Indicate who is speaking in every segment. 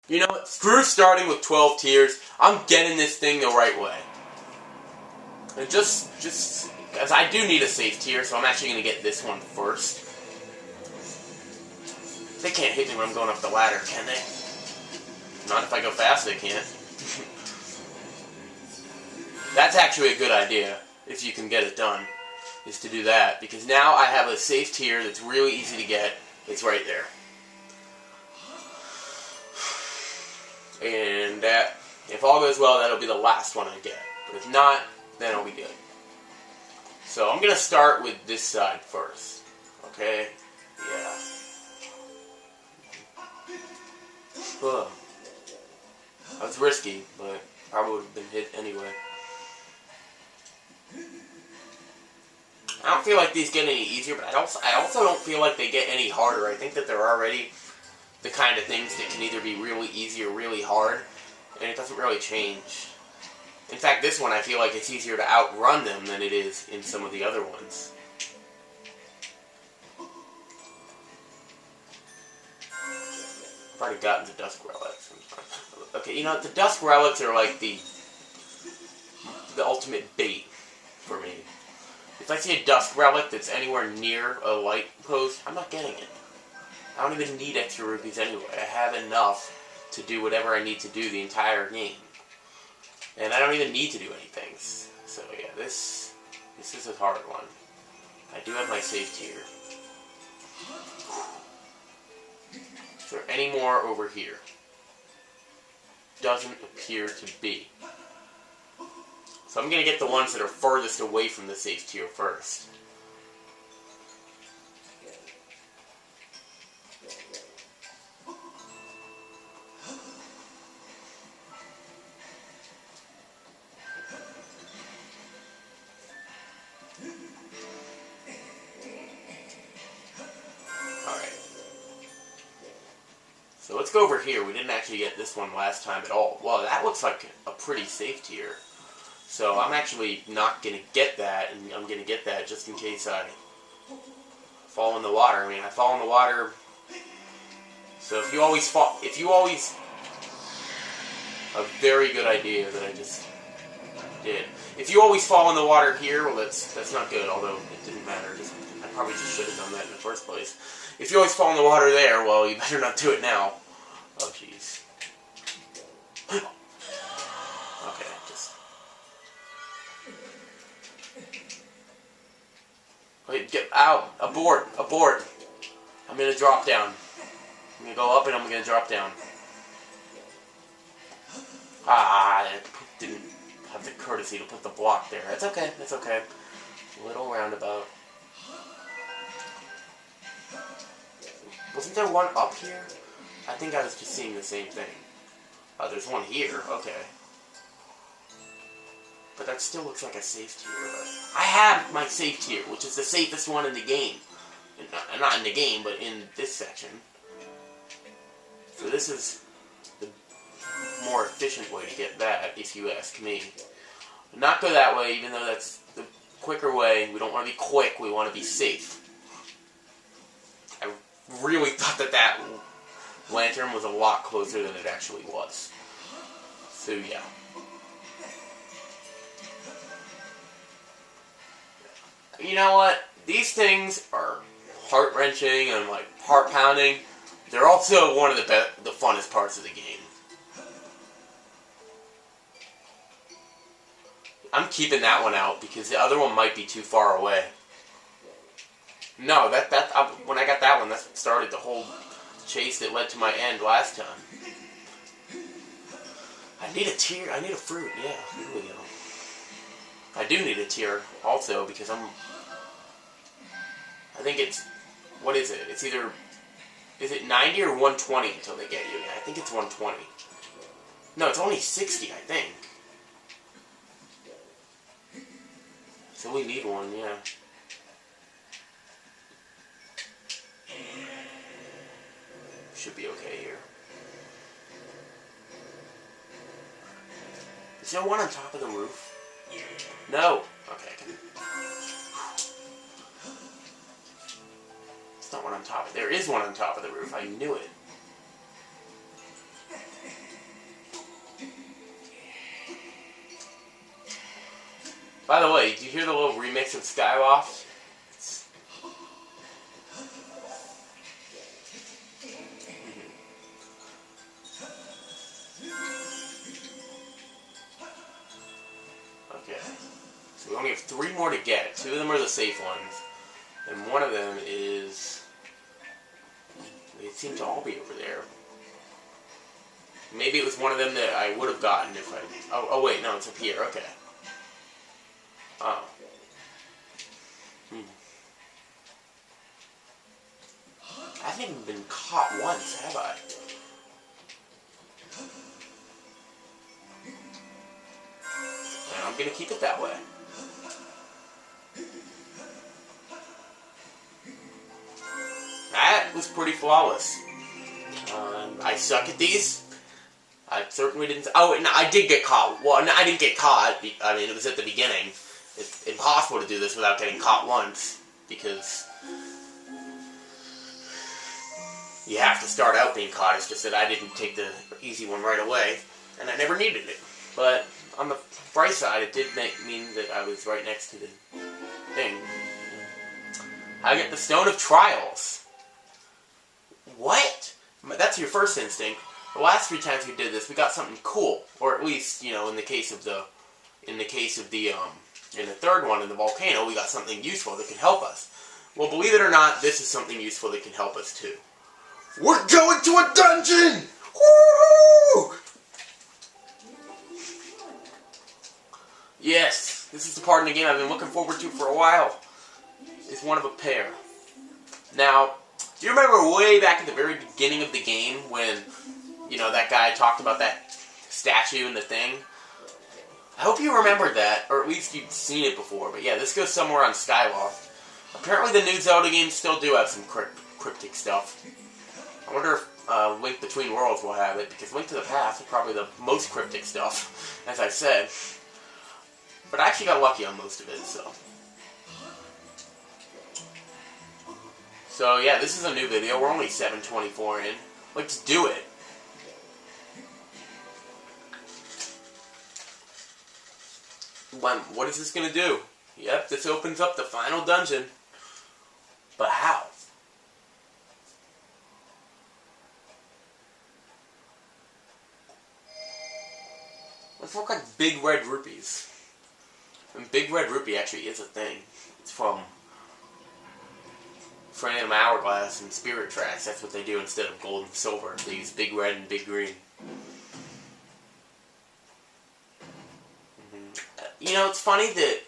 Speaker 1: You know what? Screw starting with 12 tiers. I'm getting this thing the right way. And just because I do need a safe tier, so I'm actually going to get this one first. They can't hit me when I'm going up the ladder, can they? Not if I go fast, they can't. That's actually a good idea, if you can get it done, is to do that. Because now I have a safe tier that's really easy to get. It's right there. And that, if all goes well, that'll be the last one I get. But if not, then I'll be good. So I'm going to start with this side first. Okay? Yeah. Ugh. That was risky, but probably would have been hit anyway. I don't feel like these get any easier, but I also don't feel like they get any harder. I think that they're already the kind of things that can either be really easy or really hard, and it doesn't really change. In fact, this one I feel like it's easier to outrun them than it is in some of the other ones. I've already gotten the Dusk Relics. Okay, you know, the Dusk Relics are like the ultimate bait for me. If I see a Dusk Relic that's anywhere near a light post, I'm not getting it. I don't even need extra rupees anyway. I have enough to do whatever I need to do the entire game. And I don't even need to do anything. So yeah, this is a hard one. I do have my safe tier. Is there any more over here? Doesn't appear to be. So I'm going to get the ones that are furthest away from the safe tier first. So let's go over here. We didn't actually get this one last time at all. Well, that looks like a pretty safe tier. So I'm actually not going to get that, and I'm going to get that just in case I fall in the water. I mean, I fall in the water. So if you always fall, a very good idea that I just did. If you always fall in the water here, well, that's not good. Although it didn't matter. I probably just should have done that in the first place. If you always fall in the water there, well, you better not do it now. Oh, jeez. Okay, just... Wait, get out! Abort! Abort! I'm gonna drop down. I'm gonna go up and I'm gonna drop down. Ah, I didn't have the courtesy to put the block there. That's okay, that's okay. Little roundabout. Wasn't there one up here? I think I was just seeing the same thing. Oh, there's one here. Okay. But that still looks like a safe tier. I have my safe tier, which is the safest one in the game. Not in the game, but in this section. So this is the more efficient way to get that, if you ask me. Not go that way, even though that's the quicker way. We don't want to be quick, we want to be safe. I really thought that lantern was a lot closer than it actually was. So yeah. You know what? These things are heart-wrenching and like heart-pounding. They're also one of the funnest parts of the game. I'm keeping that one out because the other one might be too far away. No, when I got that one, that started the whole chase that led to my end last time. I need a tier. I need a fruit. Yeah, here we go. I do need a tier also because I think it's, what is it? It's either, is it 90 or 120 until they get you? Yeah, I think it's 120. No, it's only 60, I think. So we need one, yeah. Should be okay here. Is there one on top of the roof? No. Okay. It's not one on top. There is one on top of the roof. I knew it. By the way, did you hear the little remix of Skyward? Okay. So we only have 3 more to get. 2 of them are the safe ones. And one of them is... They seem to all be over there. Maybe it was one of them that I would have gotten if I... Oh wait, no, it's up here. Okay. Oh. I haven't even been caught once, have I? And I'm gonna keep it that way. That was pretty flawless. I suck at these. I certainly didn't... Oh, no, I did get caught. Well, no, I didn't get caught. I mean, it was at the beginning. It's impossible to do this without getting caught once, because you have to start out being caught. It's just that I didn't take the easy one right away, and I never needed it. But on the bright side, it did mean that I was right next to the thing. I get the Stone of Trials. What? That's your first instinct. The last 3 times we did this, we got something cool, or at least, you know, in the third one, in the volcano, we got something useful that can help us. Well, believe it or not, this is something useful that can help us too. We're going to a dungeon! Woo! Yes, this is the part in the game I've been looking forward to for a while. It's one of a pair. Now, do you remember way back at the very beginning of the game when, you know, that guy talked about that statue and the thing? I hope you remembered that, or at least you've seen it before. But yeah, this goes somewhere on Skyward. Apparently the new Zelda games still do have some cryptic stuff. I wonder if Link Between Worlds will have it, because Link to the Past is probably the most cryptic stuff, as I said. But I actually got lucky on most of it, so... So yeah, this is a new video. We're only 7:24 in. Let's do it. What is this going to do? Yep, this opens up the final dungeon. But how? Let's look like Big Red Rupees. And Big Red Rupee actually is a thing. It's from Phantom Hourglass and Spirit Tracks. That's what they do instead of gold and silver. They use Big Red and Big Green. You know, it's funny that...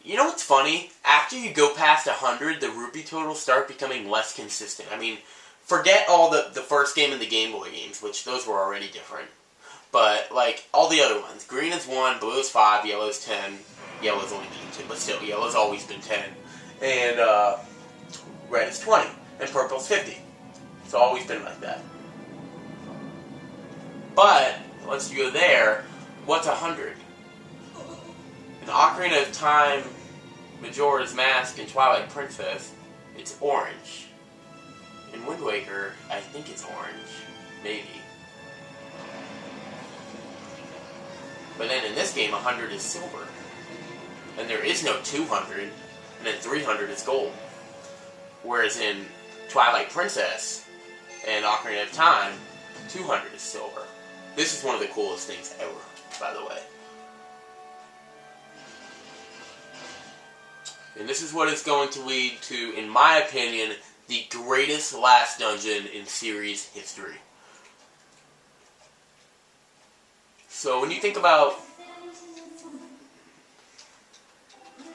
Speaker 1: You know what's funny? After you go past 100, the rupee totals start becoming less consistent. I mean, forget all the first game and the Game Boy games, which those were already different. But, like, all the other ones. Green is 1, blue is 5, yellow is 10. Yellow's only been 2, but still, yellow's always been 10. And, red is 20. And purple's 50. It's always been like that. But, once you go there, what's 100? In Ocarina of Time, Majora's Mask, and Twilight Princess, it's orange. In Wind Waker, I think it's orange. Maybe. But then in this game, 100 is silver. And there is no 200, and then 300 is gold. Whereas in Twilight Princess and Ocarina of Time, 200 is silver. This is one of the coolest things ever, by the way. And this is what it's going to lead to, in my opinion, the greatest last dungeon in series history. So when you think about...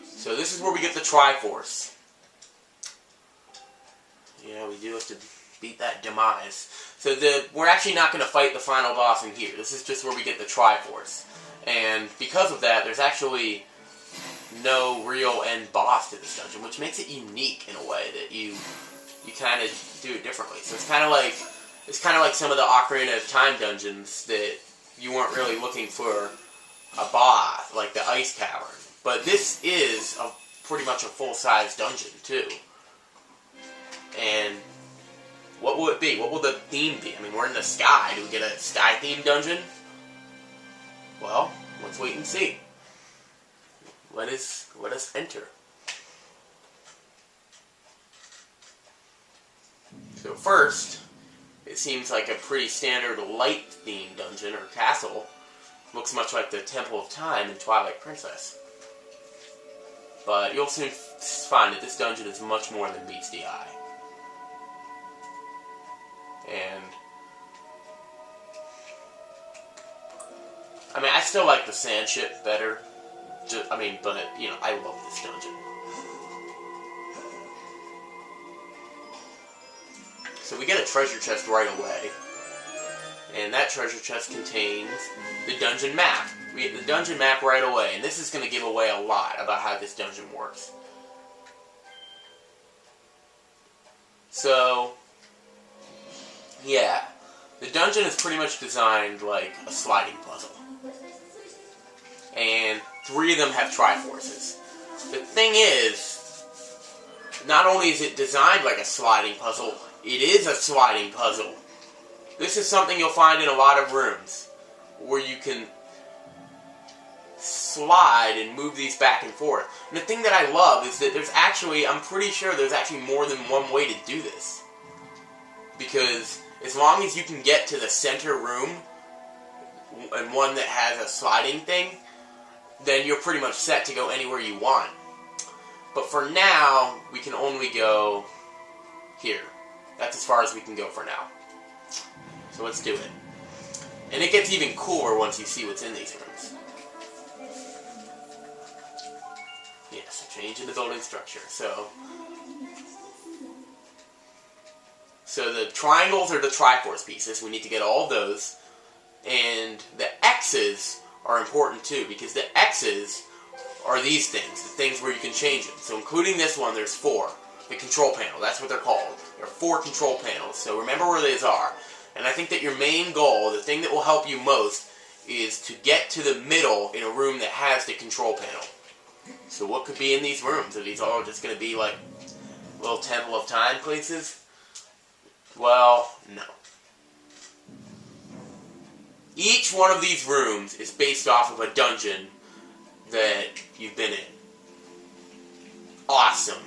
Speaker 1: So this is where we get the Triforce. Yeah, we do have to beat that demise. So we're actually not going to fight the final boss in here. This is just where we get the Triforce. And because of that, there's actually no real end boss to this dungeon, which makes it unique in a way that you kind of do it differently. So it's kind of like some of the Ocarina of Time dungeons that you weren't really looking for a boss, like the Ice Cavern. But this is pretty much a full-size dungeon, too. And what will it be? What will the theme be? I mean, we're in the sky. Do we get a sky-themed dungeon? Well, let's wait and see. let us enter. So first, it seems like a pretty standard light-themed dungeon or castle. Looks much like the Temple of Time in Twilight Princess. But you'll soon find that this dungeon is much more than meets the eye. And I mean, I still like the sand ship better. But, you know, I love this dungeon. So we get a treasure chest right away. And that treasure chest contains the dungeon map. We get the dungeon map right away. And this is going to give away a lot about how this dungeon works. So, yeah. The dungeon is pretty much designed like a sliding puzzle. And 3 of them have Triforces. The thing is, not only is it designed like a sliding puzzle, it is a sliding puzzle. This is something you'll find in a lot of rooms, where you can slide and move these back and forth. And the thing that I love is that there's actually, I'm pretty sure there's actually more than one way to do this. Because as long as you can get to the center room, and one that has a sliding thing, then you're pretty much set to go anywhere you want. But for now, we can only go here. That's as far as we can go for now. So let's do it. And it gets even cooler once you see what's in these rooms. Yes, a change in the building structure. So the triangles are the Triforce pieces. We need to get all of those. And the X's are important too, because the X's are these things, the things where you can change them. So including this one, there's 4. The control panel, that's what they're called. There are 4 control panels, so remember where these are. And I think that your main goal, the thing that will help you most, is to get to the middle in a room that has the control panel. So what could be in these rooms? Are these all just going to be like little Temple of Time places? Well, no. Each one of these rooms is based off of a dungeon that you've been in. Awesome.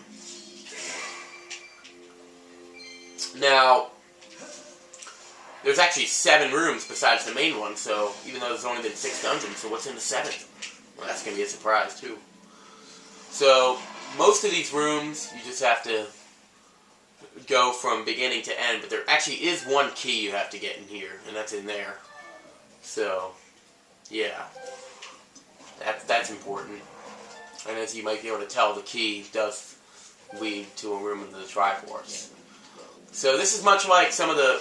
Speaker 1: Now, there's actually 7 rooms besides the main one, so even though there's only been 6 dungeons, so what's in the 7th? Well, that's going to be a surprise, too. So, most of these rooms, you just have to go from beginning to end, but there actually is one key you have to get in here, and that's in there. So, yeah. That's important. And as you might be able to tell, the key does lead to a room in the Triforce. So this is much like some of the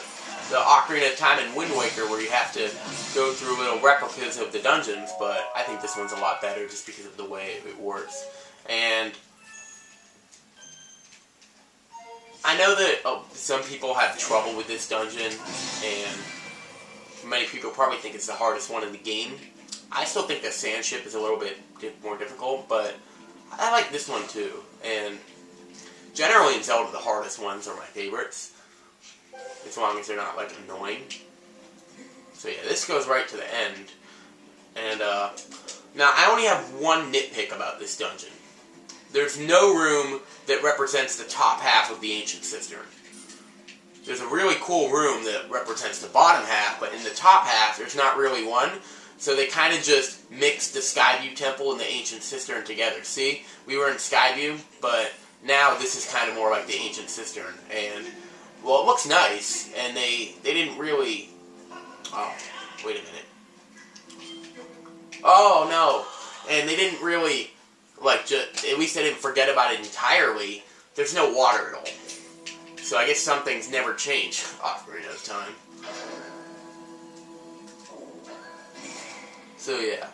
Speaker 1: Ocarina of Time and Wind Waker, where you have to go through little replicas of the dungeons, but I think this one's a lot better just because of the way it works. And I know that some people have trouble with this dungeon, and many people probably think it's the hardest one in the game. I still think the sand ship is a little bit more difficult, but I like this one too. And generally in Zelda, the hardest ones are my favorites, as long as they're not like annoying. So yeah, this goes right to the end. And now I only have one nitpick about this dungeon. There's no room that represents the top half of the Ancient Cistern. There's a really cool room that represents the bottom half, but in the top half, there's not really one. So they kind of just mixed the Skyview Temple and the Ancient Cistern together. See? We were in Skyview, but now this is kind of more like the Ancient Cistern. And, well, it looks nice, and they didn't really... Oh, wait a minute. Oh, no. And they didn't really, like, just... At least they didn't forget about it entirely. There's no water at all. So I guess some things never change Ocarina of Time. So yeah.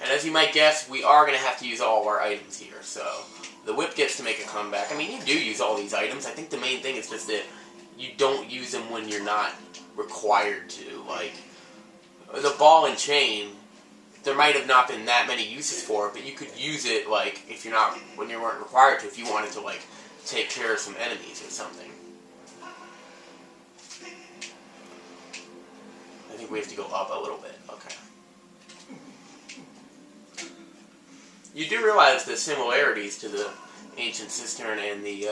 Speaker 1: And as you might guess, we are going to have to use all of our items here. So the whip gets to make a comeback. I mean, you do use all these items. I think the main thing is just that you don't use them when you're not required to. Like, the ball and chain, there might have not been that many uses for it, but you could use it, like, if you're not, when you weren't required to, if you wanted to, like, take care of some enemies or something. I think we have to go up a little bit. Okay. you do realize the similarities to the Ancient Cistern and the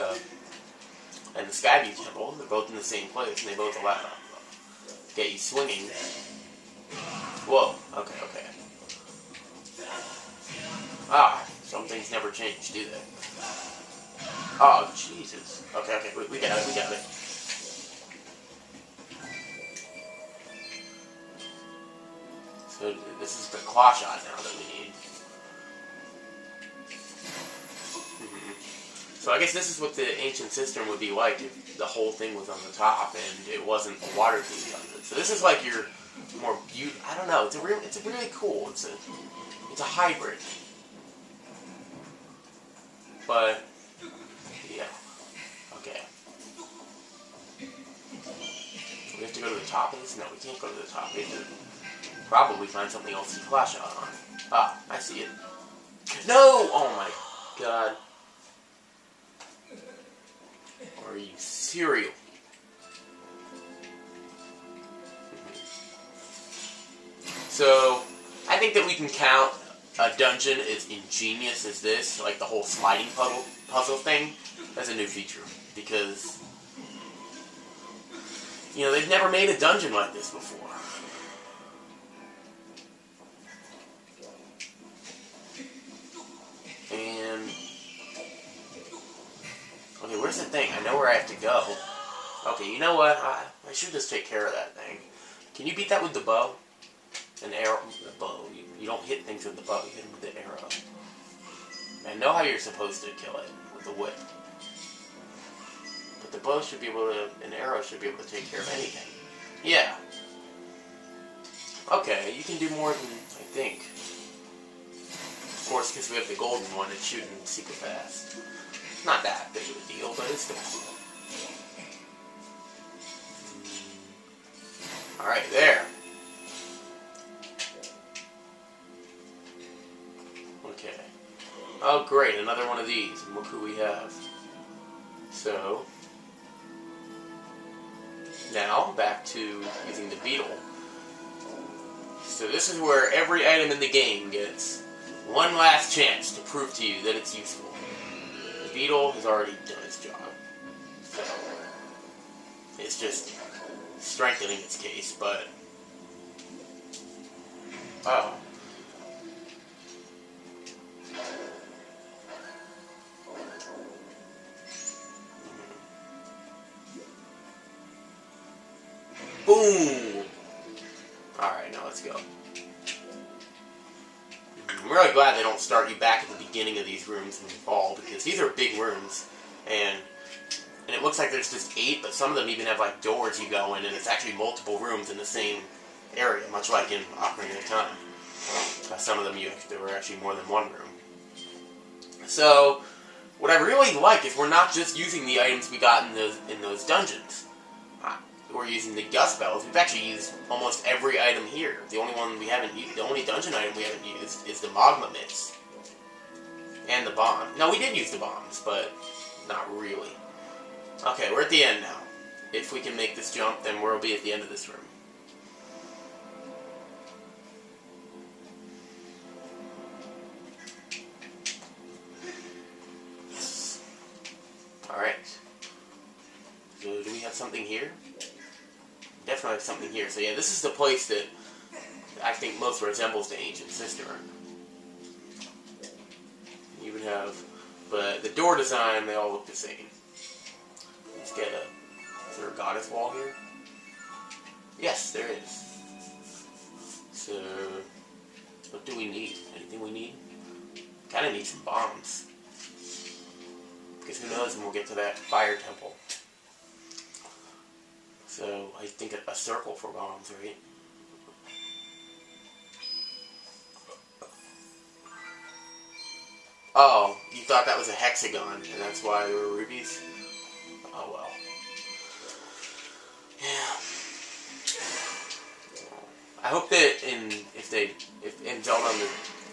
Speaker 1: Skyview Temple. They're both in the same place, and they both allow get you swinging. Whoa. Okay. Ah, some things never change, do they? Oh, Jesus. Okay, we got it. So this is the claw shot now that we need. So I guess this is what the Ancient Cistern would be like if the whole thing was on the top and it wasn't a water-themed dungeon. So this is like your more I don't know. It's really cool. It's a hybrid. But yeah. Okay. We have to go to the top of this? No, we can't go to the top. We have to probably find something else to flash out on. Ah, I see it. No! Oh my god. Are you serial? So, I think that we can count a dungeon as ingenious as this, like the whole sliding puzzle thing, as a new feature. Because, you know, they've never made a dungeon like this before. And, okay, where's the thing? I know where I have to go. Okay, you know what? I should just take care of that thing. Can you beat that with the bow? An arrow, the bow. You don't hit things with the bow, you hit them with the arrow. I know how you're supposed to kill it, with the whip. But the bow should be able to, an arrow should be able to take care of anything. Yeah. Okay, you can do more than I think. Of course, because we have the golden one, it's shooting super fast. It's not that big of a deal, but it's still cool. Alright, there. Okay. Oh, great, another one of these. And look who we have. So, now, back to using the beetle. So this is where every item in the game gets one last chance to prove to you that it's useful. The beetle has already done its job. So, it's just strengthening its case, but... Oh. Boom! Alright, now let's go. I'm really glad they don't start you back at the beginning of these rooms when you fall, because these are big rooms, and it looks like there's just 8, but some of them even have like doors you go in, and it's actually multiple rooms in the same area, much like in Ocarina of Time. Some of them there were actually more than one room. So, what I really like is we're not just using the items we got in those dungeons. We're using the gust bells. We've actually used almost every item here. The only one we haven't used, the only dungeon item we haven't used is the magma mitts. And the bomb. No, we did use the bombs, but not really. Okay, we're at the end now. If we can make this jump, then we'll be at the end of this room. Yes. Alright. So, do we have something here? Definitely have something here. So yeah, this is the place that I think most resembles the Ancient Cistern. You would have, but the door design, they all look the same. Let's get is there a goddess wall here? Yes, there is. So, what do we need? Anything we need? Kind of need some bombs. Because who knows when we'll get to that fire temple. So, I think a circle for bombs, right? Oh, you thought that was a hexagon, and that's why they were rubies? Oh well. Yeah. I hope that if in Zelda on the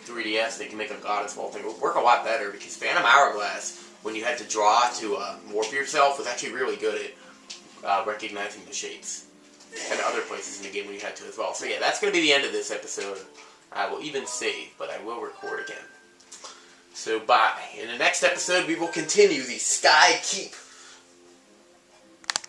Speaker 1: 3DS they can make a goddess wall thing. It would work a lot better, because Phantom Hourglass, when you had to draw to warp yourself, was actually really good at recognizing the shapes, and other places in the game when you had to as well. So yeah, that's going to be the end of this episode. I will even save, but I will record again. So bye. In the next episode, we will continue the Sky Keep